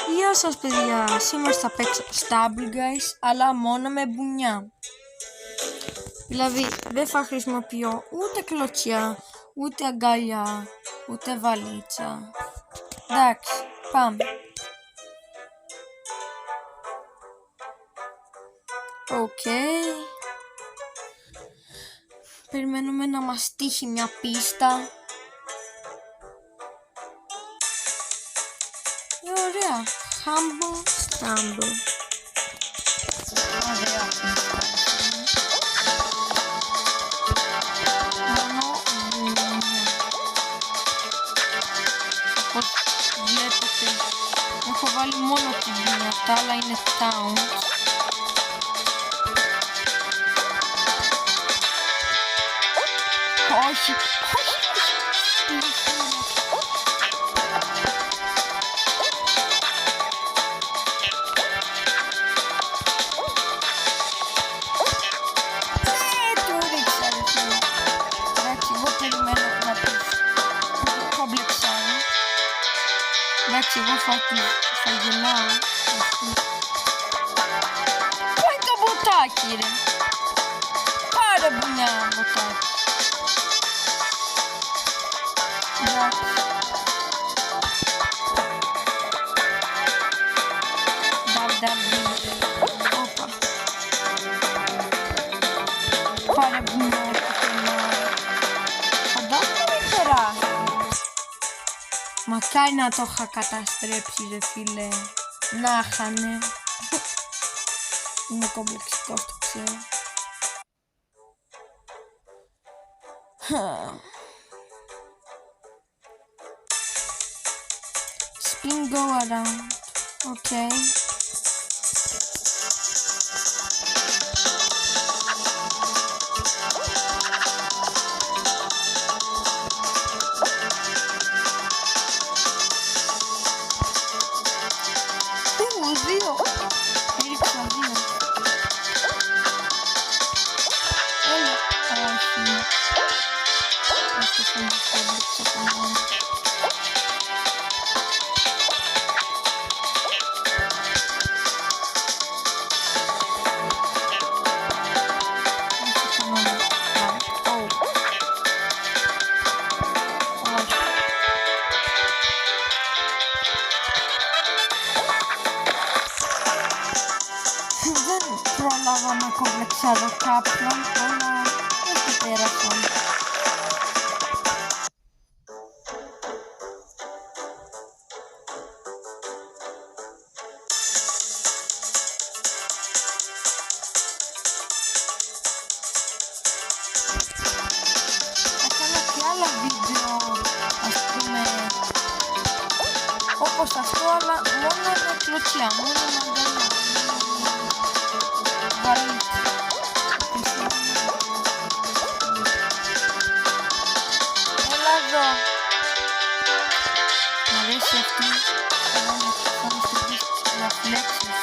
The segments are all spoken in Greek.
Γεια σας παιδιά, σήμερα θα παίξω Stable Guys, αλλά μόνο με μπουνιά. Δηλαδή δεν θα χρησιμοποιώ ούτε κλωτσιά, ούτε αγκαλιά, ούτε βαλίτσα. Εντάξει, πάμε. Οκ. Περιμένουμε να μας τύχει μια πίστα. Ωραία. Humble Stumble. Ωραία πίστα. Μόνο μπουνιά. Όπως βλέπετε έχω βάλει μόνο την μπουνιά, τα άλλα είναι towns. Όχι, το ρίξα ρε φίλε. Εντάξει, εγώ περιμένω να τους κομπλεξάρω. Εντάξει, εγώ θα γελάω. Πού είναι το μποτάκι ρε? Πάρε μπουνιά μποτάκι. Όπα. Πάρε μπουνιά και φαντάζομαι μην περάσει. Μακάρι να το είχα καταστρέψει ρε φίλε. Να χανε. Είναι κομπλεξικός, το ξέρω. Spin go around. Okay. Δύο. Έριξα δύο. Έλα. Όχι. Αυτό θα είναι κόμπλεξο από μόνο. Πρόλαβα να κομπλεξάρω κάποιον, αλλά δεν το πέρασαν. Έκανα και άλλα βίντεο, ας πούμε, όπως αυτό, αλλά μόνο με κλωτσιά, μόνο με αγκαλιά. Έλα εδώ. Μ' αρέσει αυτή. Πάμε στο πίσω να φλέξεις.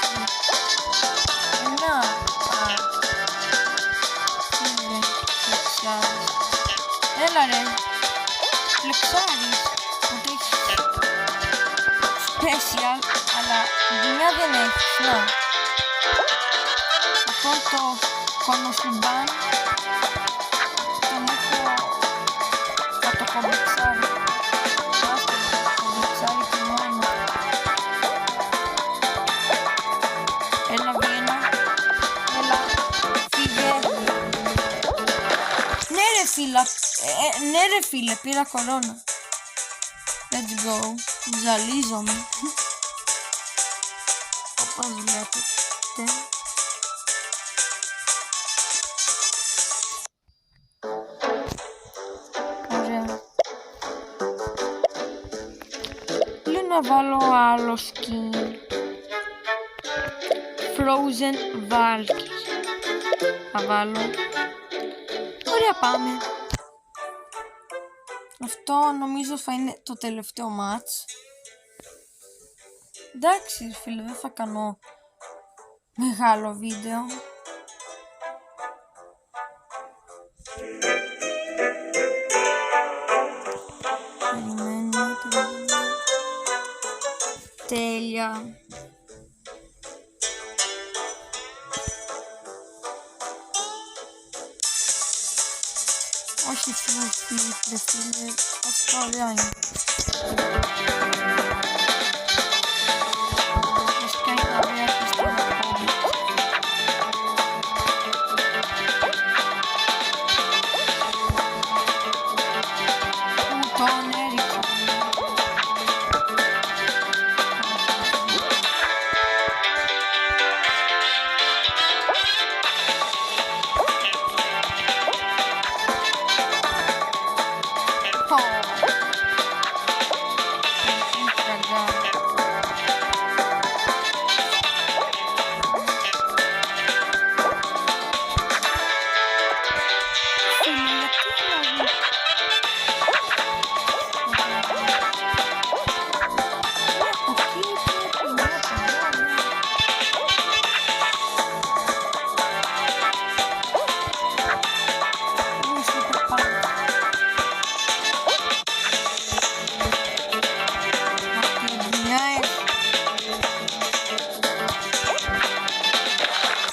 Να. Φλεξάρεις. Έλα ρε. Φλεξάρεις. Ότι έχεις special, αλλά δουλειά δεν έχεις. Να. Αυτό το κονοσουμπάν τον έχω, θα το κομπλεξάρει. Θα το κομπλεξάρει και μόνο. Έλα Βιέννα, έλα, φύγε. Ναι ρε φίλε, πήρα κορώνα. Let's go, ζαλίζομαι. Όπως βλέπετε. Να βάλω άλλο skin. Frozen Valkyrie. Θα βάλω. Ωραία, πάμε. Αυτό νομίζω θα είναι το τελευταίο match. Εντάξει φίλε, δεν θα κάνω μεγάλο βίντεο. Περιμένουμε. τέλεια. Όχι φίλε, αυτά ωραία είναι. Βασικά είναι ωραία πιστεύω. Τον έριξα.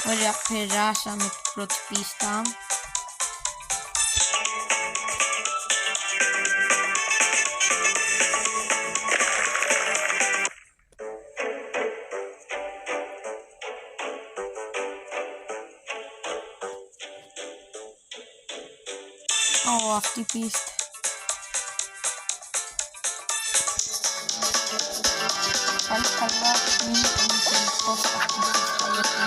Ωραία, περάσαμε την πρώτη πίστα. Αυτή η πίστα. Πάλι καλά είναι τελικός αυτή η πίστα, γιατί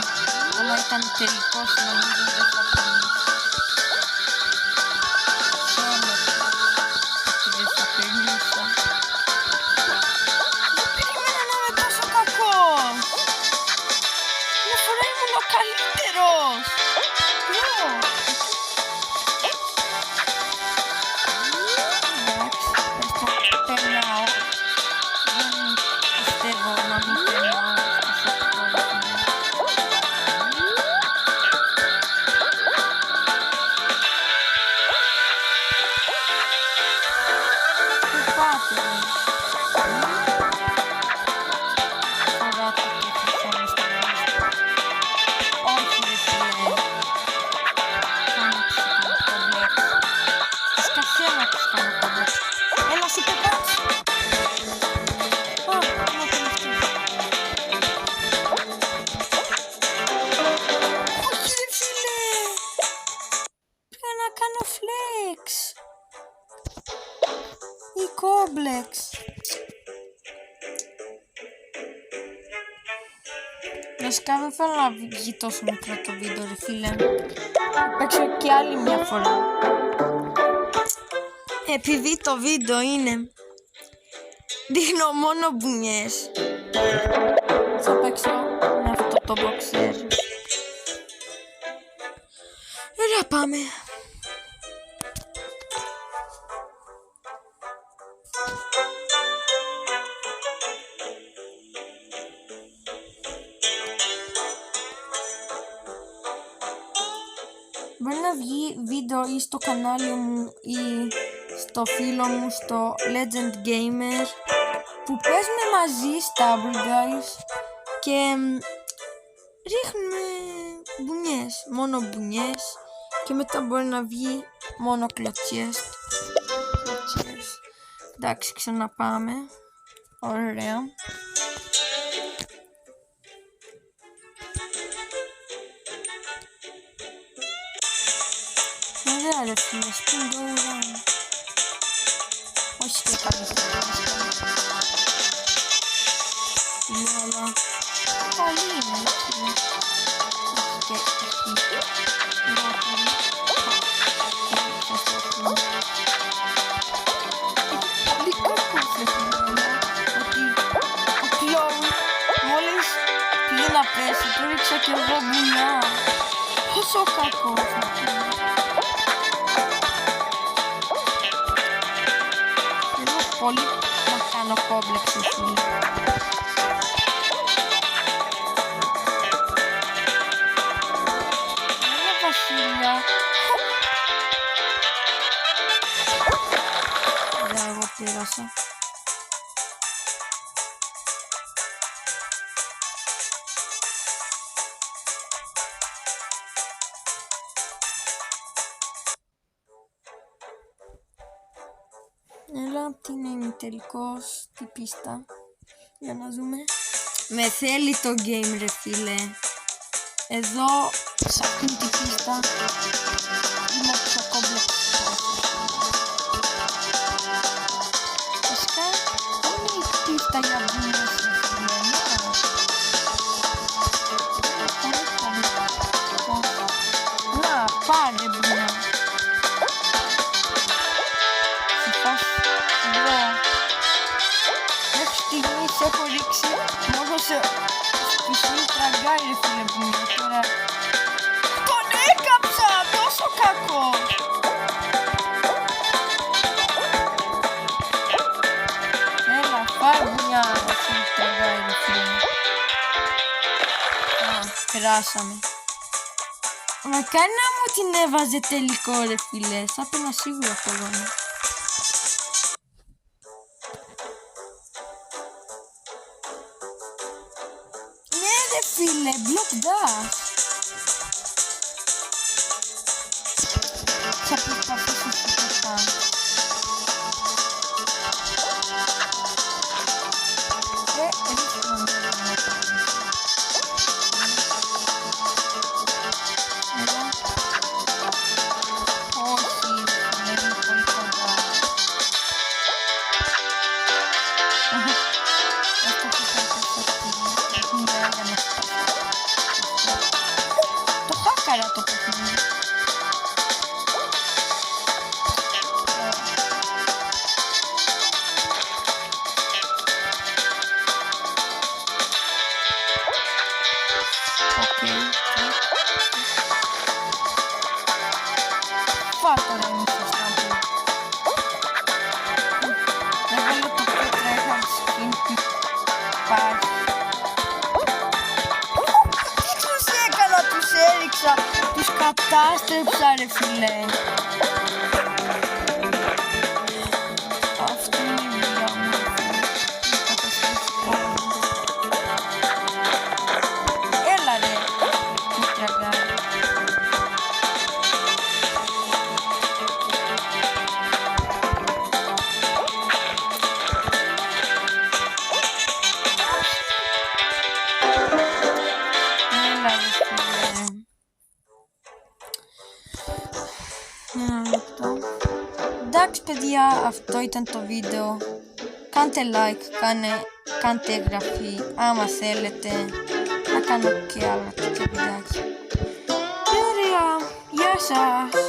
άμα ήταν τελικός νομίζω δεν θα περνούσα. Δεν θα περνούσα. Δεν περίμενα να είμαι τόσο κακός. Μια φορά ήμουν ο καλύτερος. Κόμπλεξ. Βασικά δεν θέλω να βγει τόσο μικρό το βίντεο ρε φίλε. Θα παίξω και άλλη μια φορά. Επειδή το βίντεο είναι δείχνω μόνο μπουνιές, θα παίξω με αυτό το boxer. Ωραία, πάμε. Μπορεί να βγει βίντεο ή στο κανάλι μου ή στο φίλο μου στο Legend Gamer που παίζουμε μαζί Stable Guys και ρίχνουμε μπουνιές, μόνο μπουνιές, και μετά μπορεί να βγει μόνο κλωτσιές. Εντάξει, ξαναπάμε. Ωραία. Ωραία ρε φίλε, spin go around. Όχι και καλύτερα. Ναι, αλλά καλή είναι, φίλε. Και εκεί. Πολύ κακός ρε φίλε, ότι ο κλόουν μόλις πήγε να πέσει, του ρίξα και εγώ μπουνιά. Πόσο κακός ρε φίλε. Πολύ να κάνω κόμπλεξ εσύ. Είναι Βασίλεια. Ωραία, εγώ πήρασα. τι είναι ημιτελικός, τι πίστα. Για να δούμε. Με θέλει το game ρε φίλε. Εδώ, σε αυτήν την πίστα, είμαι πιο κόμπλεξ. Φυσικά, είναι η πίστα για βουνές ρε φίλε. Να, πάρε βουνά. Μέχρι στιγμής έχω ρίξει μόνο στη φίλτρα ρε φίλε που είναι τώρα. Τον έκαψα! Τόσο κακό! Έλα, φάει μπουνιά φίλτρα ρε φίλε. Περάσαμε. Μα κάνει να μου την έβαζε τελικό ρε φίλε. Θα έπαιρνα σίγουρα χρόνο. Φίλε, block dash. Θα προσπαθήσω φυσικά. Ρίχνω. Έλα. Όχι, είναι πολύ κοντά. Καλά το παιχνίδι. Φάτο ρε μη στο στάμπλ. Έβαλε το πιο τρέχον skin που υπάρχει. Τους έριξα, τους κατάστρεψα ρε φίλε. Αυτή είναι η δουλειά μου ρε φίλε. Έλα ρε, μη τραγκάρει. Έλα ρε φίλε. Ένα λεπτό. Εντάξει παιδιά, αυτό ήταν το βίντεο. Κάντε like, κάντε εγγραφή άμα θέλετε να κάνω και άλλα τέτοια βιντεάκια. Ωραία, γεια σας.